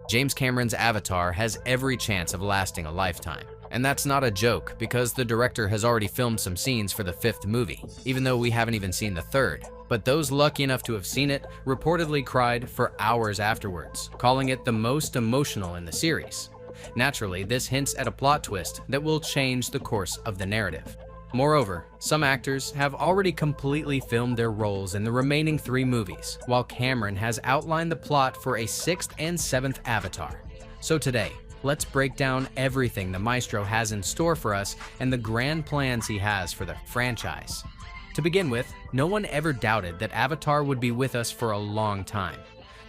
James Cameron's Avatar has every chance of lasting a lifetime. And that's not a joke, because the director has already filmed some scenes for the fifth movie, even though we haven't even seen the third. But those lucky enough to have seen it reportedly cried for hours afterwards, calling it the most emotional in the series. Naturally, this hints at a plot twist that will change the course of the narrative. Moreover, some actors have already completely filmed their roles in the remaining 3 movies, while Cameron has outlined the plot for a 6th and 7th Avatar. So today, let's break down everything the maestro has in store for us and the grand plans he has for the franchise. To begin with, no one ever doubted that Avatar would be with us for a long time.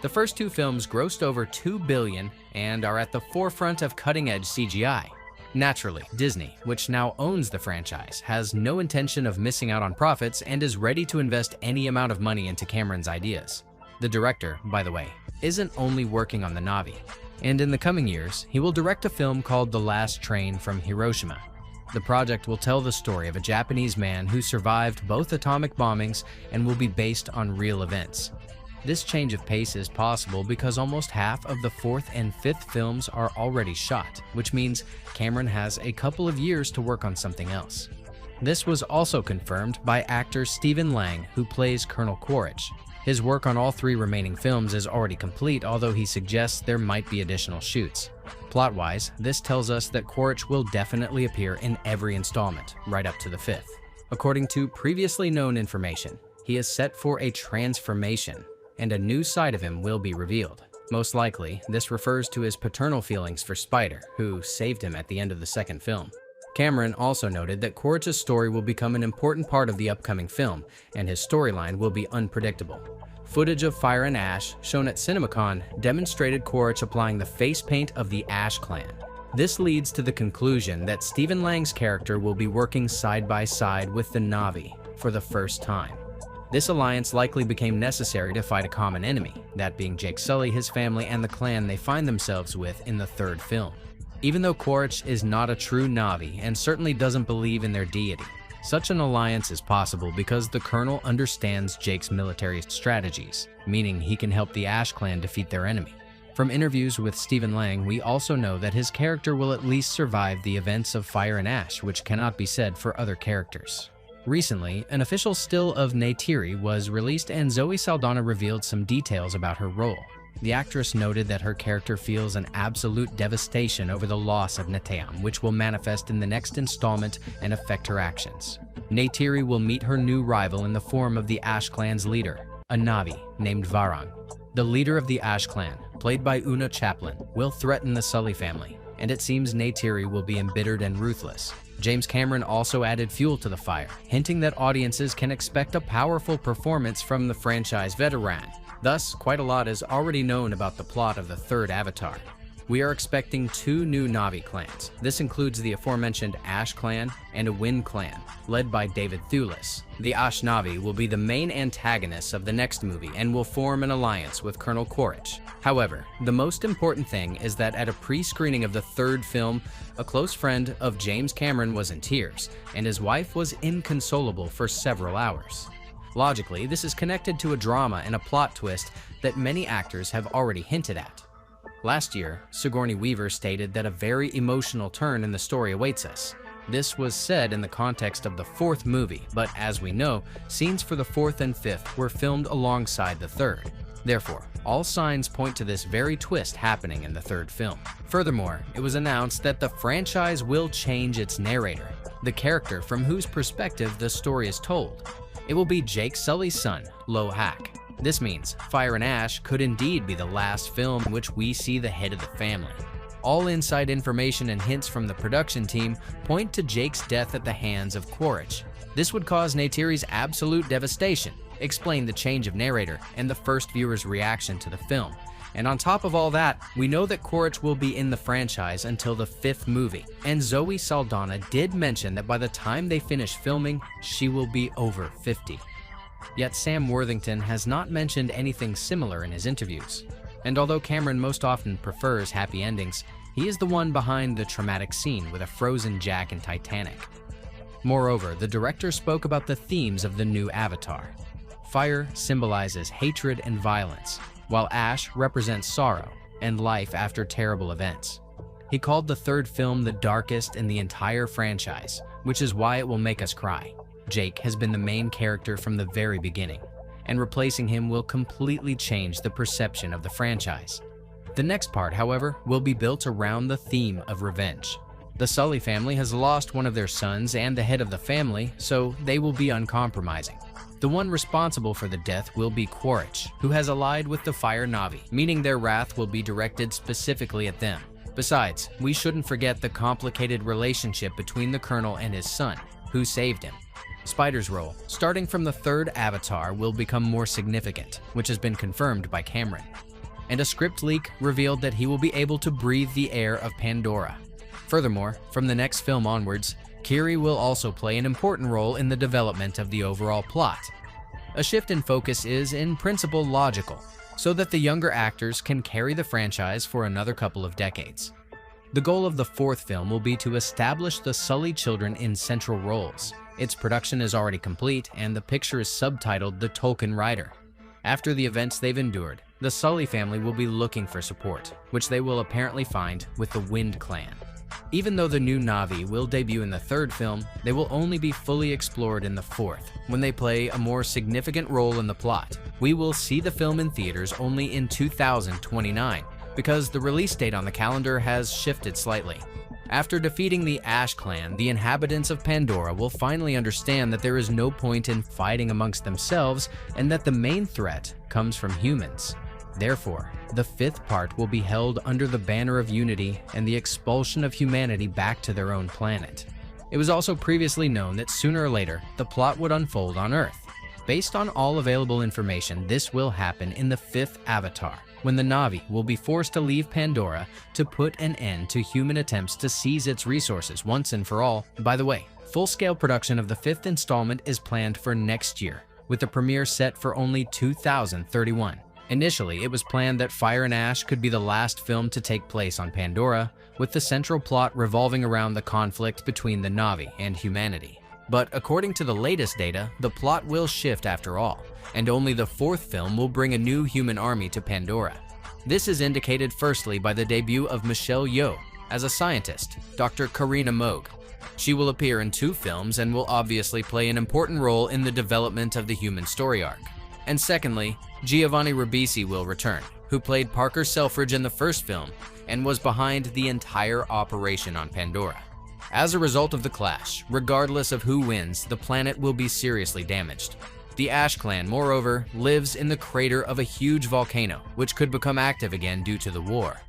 The first 2 films grossed over $2 billion and are at the forefront of cutting-edge CGI. Naturally, Disney, which now owns the franchise, has no intention of missing out on profits and is ready to invest any amount of money into Cameron's ideas. The director, by the way, isn't only working on the Na'vi, and in the coming years, he will direct a film called The Last Train from Hiroshima. The project will tell the story of a Japanese man who survived both atomic bombings and will be based on real events. This change of pace is possible because almost half of the 4th and 5th films are already shot, which means Cameron has a couple of years to work on something else. This was also confirmed by actor Stephen Lang, who plays Colonel Quaritch. His work on all 3 remaining films is already complete, although he suggests there might be additional shoots. Plot-wise, this tells us that Quaritch will definitely appear in every installment, right up to the 5th. According to previously known information, he is set for a transformation, and a new side of him will be revealed. Most likely, this refers to his paternal feelings for Spider, who saved him at the end of the 2nd film. Cameron also noted that Quaritch's story will become an important part of the upcoming film, and his storyline will be unpredictable. Footage of Fire and Ash, shown at CinemaCon, demonstrated Quaritch applying the face paint of the Ash Clan. This leads to the conclusion that Stephen Lang's character will be working side by side with the Na'vi for the first time. This alliance likely became necessary to fight a common enemy, that being Jake Sully, his family, and the clan they find themselves with in the 3rd film. Even though Quaritch is not a true Na'vi and certainly doesn't believe in their deity, such an alliance is possible because the Colonel understands Jake's military strategies, meaning he can help the Ash Clan defeat their enemy. From interviews with Stephen Lang, we also know that his character will at least survive the events of Fire and Ash, which cannot be said for other characters. Recently, an official still of Neytiri was released and Zoe Saldana revealed some details about her role. The actress noted that her character feels an absolute devastation over the loss of Neteyam, which will manifest in the next installment and affect her actions. Neytiri will meet her new rival in the form of the Ash Clan's leader, a Na'vi named Varang. The leader of the Ash Clan, played by Una Chaplin, will threaten the Sully family, and it seems Neytiri will be embittered and ruthless. James Cameron also added fuel to the fire, hinting that audiences can expect a powerful performance from the franchise veteran. Thus, quite a lot is already known about the plot of the 3rd Avatar. We are expecting 2 new Na'vi clans. This includes the aforementioned Ash Clan and a Wind Clan, led by David Thewlis. The Ash Na'vi will be the main antagonists of the next movie and will form an alliance with Colonel Quaritch. However, the most important thing is that at a pre-screening of the 3rd film, a close friend of James Cameron was in tears, and his wife was inconsolable for several hours. Logically, this is connected to a drama and a plot twist that many actors have already hinted at. Last year, Sigourney Weaver stated that a very emotional turn in the story awaits us. This was said in the context of the 4th movie, but as we know, scenes for the 4th and 5th were filmed alongside the 3rd. Therefore, all signs point to this very twist happening in the 3rd film. Furthermore, it was announced that the franchise will change its narrator, the character from whose perspective the story is told. It will be Jake Sully's son, Lo Hak. This means Fire and Ash could indeed be the last film in which we see the head of the family. All inside information and hints from the production team point to Jake's death at the hands of Quaritch. This would cause Neytiri's absolute devastation, explain the change of narrator, and the first viewer's reaction to the film. And on top of all that, we know that Quaritch will be in the franchise until the 5th movie, and Zoe Saldana did mention that by the time they finish filming, she will be over 50. Yet Sam Worthington has not mentioned anything similar in his interviews. And although Cameron most often prefers happy endings, he is the one behind the traumatic scene with a frozen Jack in Titanic. Moreover, the director spoke about the themes of the new Avatar. Fire symbolizes hatred and violence, while ash represents sorrow. and life after terrible events. He called the third film the darkest in the entire franchise, which is why it will make us cry. Jake has been the main character from the very beginning, and replacing him will completely change the perception of the franchise. The next part, however, will be built around the theme of revenge. The Sully family has lost one of their sons and the head of the family, so they will be uncompromising. The one responsible for the death will be Quaritch, who has allied with the Fire Na'vi, meaning their wrath will be directed specifically at them. Besides, we shouldn't forget the complicated relationship between the Colonel and his son, who saved him. Spider's role, starting from the third Avatar, will become more significant, which has been confirmed by Cameron. And a script leak revealed that he will be able to breathe the air of Pandora. Furthermore, from the next film onwards, Kiri will also play an important role in the development of the overall plot. A shift in focus is, in principle, logical, so that the younger actors can carry the franchise for another couple of decades. The goal of the fourth film will be to establish the Sully children in central roles. Its production is already complete, and the picture is subtitled The Tolkien Rider. After the events they've endured, the Sully family will be looking for support, which they will apparently find with the Wind Clan. Even though the new Na'vi will debut in the third film, they will only be fully explored in the fourth, when they play a more significant role in the plot. We will see the film in theaters only in 2029, because the release date on the calendar has shifted slightly. After defeating the Ash Clan, the inhabitants of Pandora will finally understand that there is no point in fighting amongst themselves and that the main threat comes from humans. Therefore, the fifth part will be held under the banner of unity and the expulsion of humanity back to their own planet. It was also previously known that sooner or later, the plot would unfold on Earth. Based on all available information, this will happen in the fifth Avatar, when the Na'vi will be forced to leave Pandora to put an end to human attempts to seize its resources once and for all. By the way, full-scale production of the fifth installment is planned for next year, with the premiere set for only 2031. Initially, it was planned that Fire and Ash could be the last film to take place on Pandora, with the central plot revolving around the conflict between the Na'vi and humanity. But according to the latest data, the plot will shift after all, and only the fourth film will bring a new human army to Pandora. This is indicated firstly by the debut of Michelle Yeoh as a scientist, Dr. Karina Moog. She will appear in 2 films and will obviously play an important role in the development of the human story arc. And secondly, Giovanni Ribisi will return, who played Parker Selfridge in the first film and was behind the entire operation on Pandora. As a result of the clash, regardless of who wins, the planet will be seriously damaged. The Ash Clan, moreover, lives in the crater of a huge volcano, which could become active again due to the war.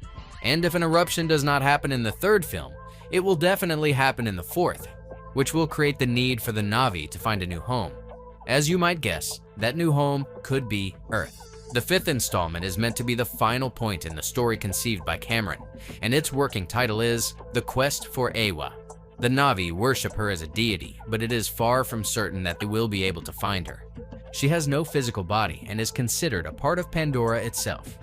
And if an eruption does not happen in the third film, it will definitely happen in the fourth, which will create the need for the Na'vi to find a new home. As you might guess, that new home could be Earth. The fifth installment is meant to be the final point in the story conceived by Cameron, and its working title is The Quest for Eywa. The Na'vi worship her as a deity, but it is far from certain that they will be able to find her. She has no physical body and is considered a part of Pandora itself.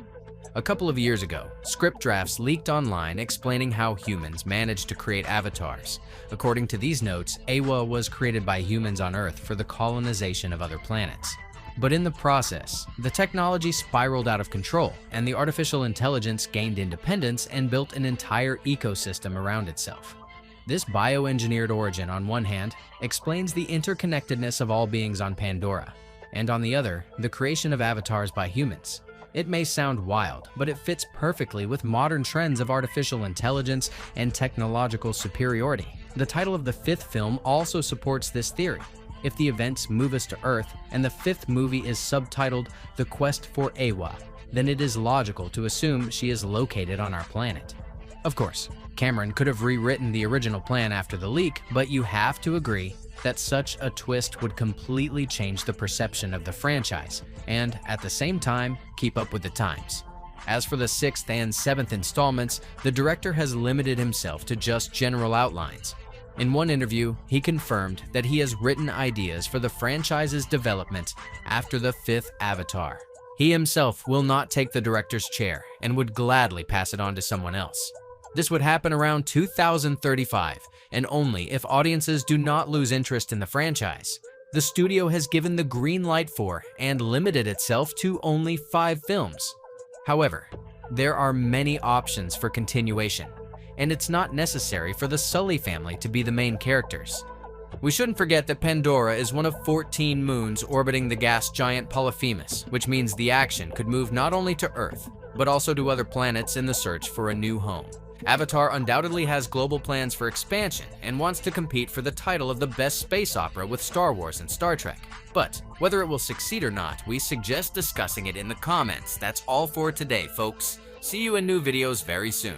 A couple of years ago, script drafts leaked online explaining how humans managed to create avatars. According to these notes, Eywa was created by humans on Earth for the colonization of other planets. But in the process, the technology spiraled out of control, and the artificial intelligence gained independence and built an entire ecosystem around itself. This bioengineered origin, on one hand, explains the interconnectedness of all beings on Pandora, and on the other, the creation of avatars by humans. It may sound wild, but it fits perfectly with modern trends of artificial intelligence and technological superiority. The title of the fifth film also supports this theory. If the events move us to Earth, and the fifth movie is subtitled The Quest for Eywa, then it is logical to assume she is located on our planet. Of course, Cameron could have rewritten the original plan after the leak, but you have to agree that such a twist would completely change the perception of the franchise, and at the same time, keep up with the times. As for the sixth and seventh installments, the director has limited himself to just general outlines. In one interview, he confirmed that he has written ideas for the franchise's development after the fifth Avatar. He himself will not take the director's chair and would gladly pass it on to someone else. This would happen around 2035, and only if audiences do not lose interest in the franchise. The studio has given the green light for and limited itself to only 5 films. However, There are many options for continuation, and it's not necessary for the Sully family to be the main characters. We shouldn't forget that Pandora is one of 14 moons orbiting the gas giant Polyphemus, which means the action could move not only to Earth, but also to other planets in the search for a new home. Avatar undoubtedly has global plans for expansion and wants to compete for the title of the best space opera with Star Wars and Star Trek. But whether it will succeed or not, we suggest discussing it in the comments. That's all for today, folks. See you in new videos very soon.